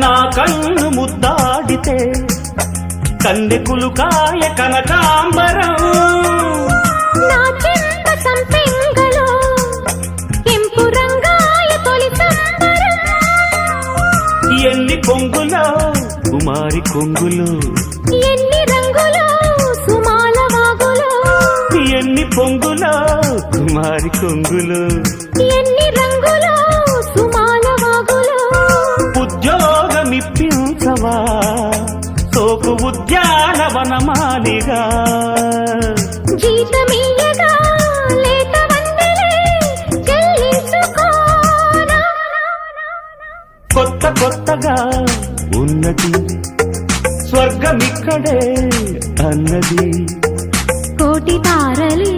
నా కన్ను ముద్దాడితే కన్నెకులు కాయ కనకాంబరం నా చెంప సంపెంగలో కెంపు రంగాయ తొలి సంబరం ఎన్ని కొంగులో కుమారి కొంగులు ఎన్ని రంగులో సుమాల వాగులో ఎన్ని పొంగులో కుమారి కొంగులు ఎన్ని రంగులో సుమాల వాగులో ఉద్యోగమిప్పించవా సోకు ఉద్యానవనమాలిగా జీతమీయగా లేత వందలే చెల్లించుకోనా కొత్త కొత్తగా ఉన్నది స్వర్గమిక్కడే అన్నది కోటి తారలే